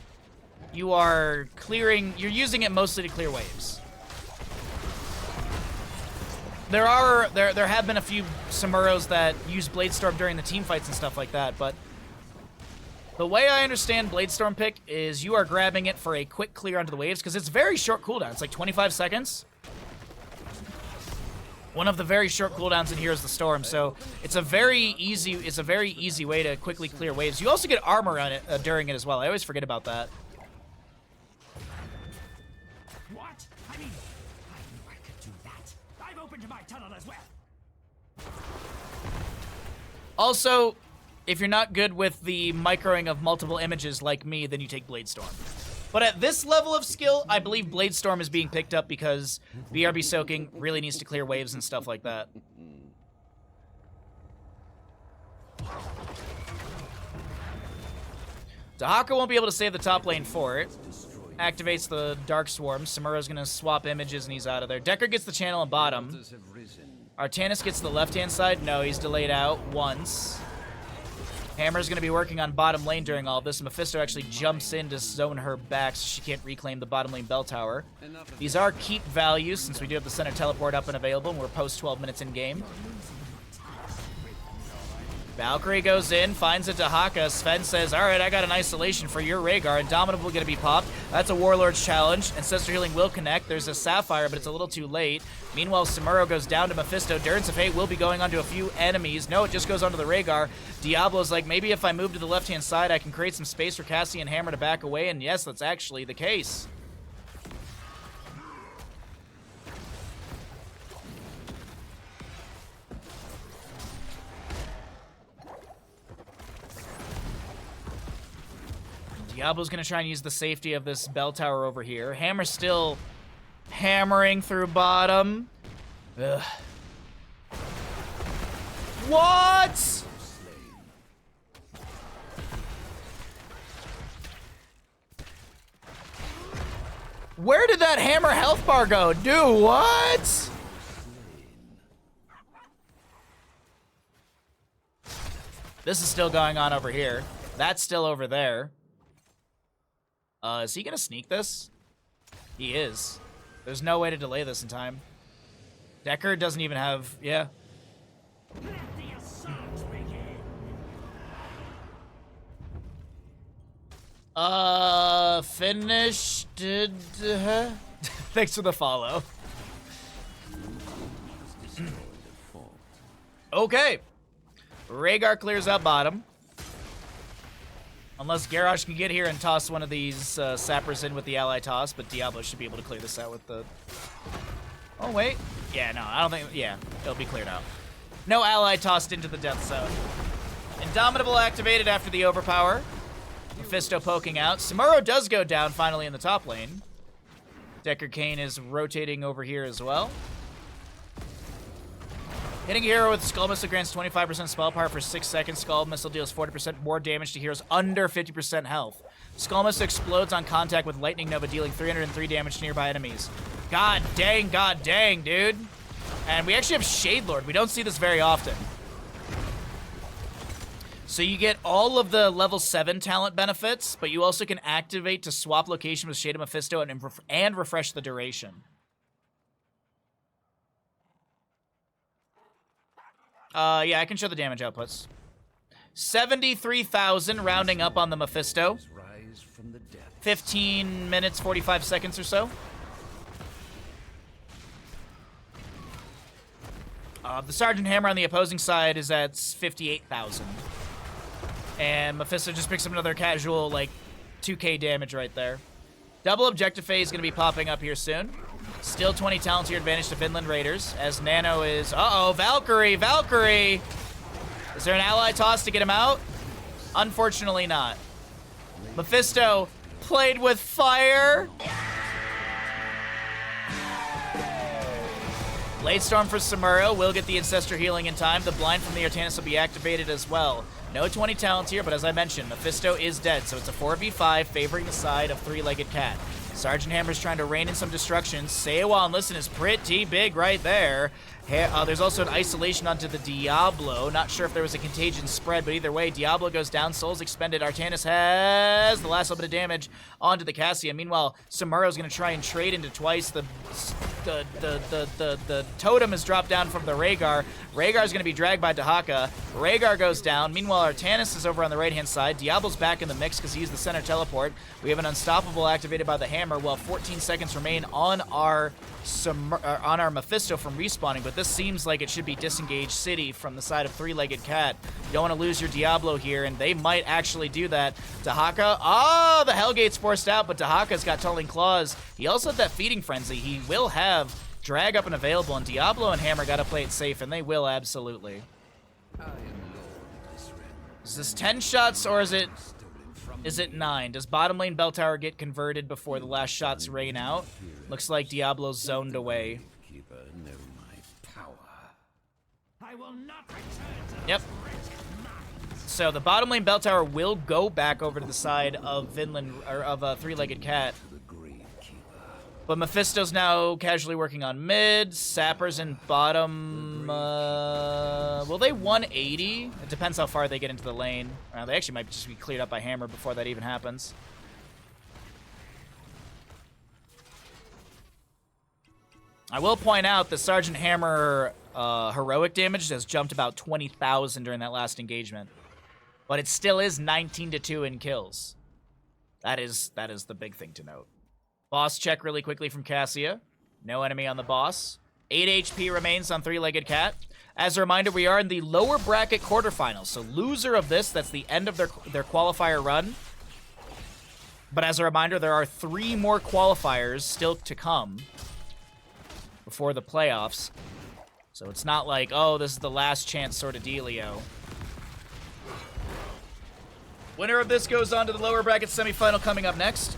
you are clearing, you're using it mostly to clear waves. There have been a few Samuros that use Bladestorm during the team fights and stuff like that, but the way I understand Bladestorm pick is you are grabbing it for a quick clear onto the waves, because it's very short cooldown. It's like 25 seconds. One of the very short cooldowns in Heroes of the Storm, so it's a very easy way to quickly clear waves. You also get armor on it during it as well. I always forget about that. What? I mean, I knew I could do that. I've opened my tunnel as well. Also, if you're not good with the microing of multiple images like me, then you take Bladestorm. But at this level of skill, I believe Bladestorm is being picked up because BRB Soaking really needs to clear waves and stuff like that. Dahaka won't be able to save the top lane for it. Activates the Dark Swarm. Samuro's going to swap images and he's out of there. Decker gets the channel on bottom. Artanis gets the left-hand side. No, he's delayed out once. Hammer's going to be working on bottom lane during all this. Mephisto actually jumps in to zone her back so she can't reclaim the bottom lane bell tower. These are keep values since we do have the center teleport up and available and we're post 12 minutes in game. Valkyrie goes in, finds a Dahaka. Sven says, all right, I got an isolation for your Rhaegar. Indomitable going to be popped. That's a Warlord's challenge. Ancestor Healing will connect. There's a Sapphire, but it's a little too late. Meanwhile, Samuro goes down to Mephisto. Durance of Hate will be going onto a few enemies. No, it just goes onto the Rhaegar. Diablo's like, maybe if I move to the left-hand side, I can create some space for Cassie and Hammer to back away. And yes, that's actually the case. Diablo's gonna try and use the safety of this bell tower over here. Hammer's still hammering through bottom. Ugh. What? Where did that Hammer health bar go? Do what? This is still going on over here. That's still over there. Is he gonna sneak this? He is. There's no way to delay this in time. Decker doesn't even have, yeah. Let the assault begin. Finished. Thanks for the follow. Okay. Rhaegar clears up bottom. Unless Garrosh can get here and toss one of these sappers in with the ally toss, but Diablo should be able to clear this out with the... Oh, wait. Yeah, no, I don't think... Yeah, it'll be cleared out. No ally tossed into the death zone. Indomitable activated after the overpower. Mephisto poking out. Samuro does go down finally in the top lane. Decker Kane is rotating over here as well. Hitting a hero with Skull Missile grants 25% spell power for 6 seconds. Skull Missile deals 40% more damage to heroes under 50% health. Skull Missile explodes on contact with Lightning Nova, dealing 303 damage to nearby enemies. God dang, dude. And we actually have Shade Lord. We don't see this very often. So you get all of the level 7 talent benefits, but you also can activate to swap location with Shade of Mephisto and refresh the duration. Yeah, I can show the damage outputs. 73,000 rounding up on the Mephisto. 15 minutes, 45 seconds or so. The Sergeant Hammer on the opposing side is at 58,000. And Mephisto just picks up another casual, like, 2k damage right there. Double Objective Phase is going to be popping up here soon. Still 20 talent tier advantage to Vinland Raiders, as Nano is... Uh-oh, Valkyrie! Valkyrie! Is there an ally toss to get him out? Unfortunately not. Mephisto played with fire. Late Storm for Samuro will get the Ancestor healing in time. The blind from the Artanis will be activated as well. No 20 talents here, but as I mentioned, Mephisto is dead, so it's a 4v5 favoring the side of Three-Legged Cat. Sergeant Hammer's trying to rein in some destruction. Sewa and Listen is pretty big right there. There's also an isolation onto the Diablo. Not sure if there was a contagion spread, but either way, Diablo goes down. Souls expended. Artanis has the last little bit of damage onto the Cassia. Meanwhile, Samuro's going to try and trade into twice. The totem has dropped down from the Rhaegar. Rhaegar's going to be dragged by Dahaka. Rhaegar goes down. Meanwhile, Artanis is over on the right-hand side. Diablo's back in the mix because he used the center teleport. We have an Unstoppable activated by the Hammer while 14 seconds remain on our Mephisto from respawning, but this seems like it should be Disengaged City from the side of Three-Legged Cat. You don't want to lose your Diablo here, and they might actually do that. Dahaka, oh, the Hellgate's forced out, but Dahaka's got Tulling Claws. He also had that Feeding Frenzy. He will have Drag up and available, and Diablo and Hammer got to play it safe, and they will absolutely. Is this 10 shots, or is it 9? Does bottom lane bell tower get converted before the last shots rain out? Looks like Diablo's zoned away. I will not return to Yep. So the bottom lane bell tower will go back over to the side of Vinland, or of Three-Legged Cat. But Mephisto's now casually working on mid. Sappers in bottom. Will they 180? It depends how far they get into the lane. They actually might just be cleared up by Hammer before that even happens. I will point out that Sergeant Hammer heroic damage has jumped about 20,000 during that last engagement. But it still is 19-2 in kills. That is the big thing to note. Boss check really quickly from Cassia. No enemy on the boss. 8 HP remains on Three-Legged Cat. As a reminder, we are in the lower bracket quarterfinals. So loser of this, that's the end of their qualifier run. But as a reminder, there are 3 more qualifiers still to come before the playoffs. So it's not like, oh, this is the last chance sort of dealio. Winner of this goes on to the lower bracket semifinal coming up next.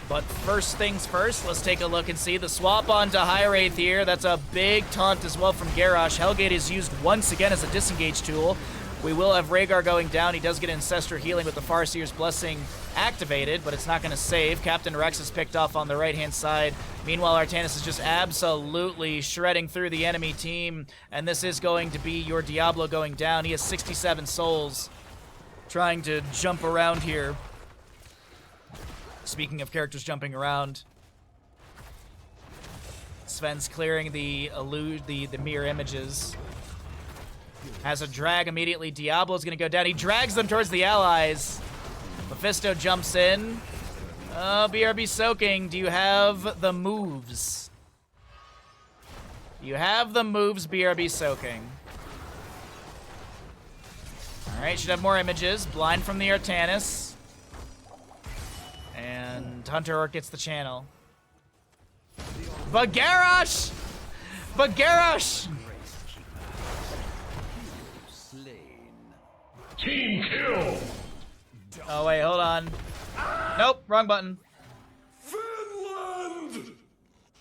But first things first, let's take a look and see the swap onto High Wraith here. That's a big taunt as well from Garrosh. Hellgate is used once again as a disengage tool. We will have Rhaegar going down. He does get Ancestral Healing with the Farseer's Blessing activated, but it's not going to save. Captain Rex is picked off on the right-hand side. Meanwhile, Artanis is just absolutely shredding through the enemy team, and this is going to be your Diablo going down. He has 67 souls, trying to jump around here. Speaking of characters jumping around, Sven's clearing the mirror images. Has a drag immediately. Diablo's gonna go down. He drags them towards the allies. Mephisto jumps in. BRB soaking. Do you have the moves? You have the moves, BRB soaking. Alright, should have more images. Blind from the Artanis. And Hunter Orc gets the channel. But Garrosh! But Garrosh! Team kill! Oh, wait, hold on. Nope, wrong button. Finland!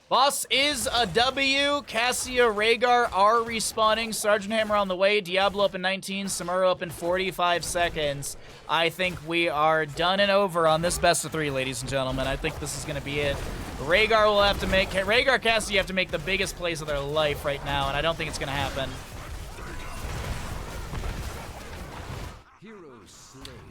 Boss is a W. Cassia, Rhaegar are respawning. Sergeant Hammer on the way. Diablo up in 19. Samuro up in 45 seconds. I think we are done and over on this best of 3, ladies and gentlemen. I think this is going to be it. Rhaegar will have to make... Rhaegar, Cassia have to make the biggest plays of their life right now, and I don't think it's going to happen.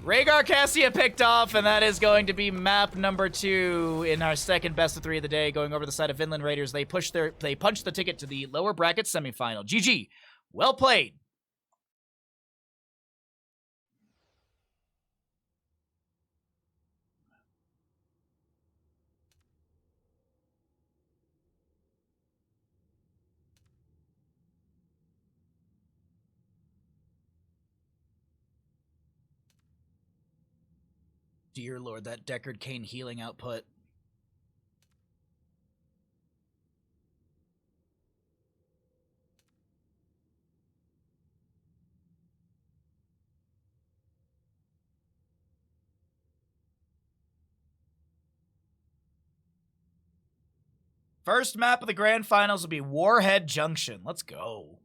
Rhaegar Cassia picked off, and that is going to be map number 2 in our second best of 3 of the day. Going over the side of Vinland Raiders, they punched the ticket to the lower bracket semifinal. GG, well played. Dear Lord, that Deckard Cain healing output. First map of the grand finals will be Warhead Junction. Let's go.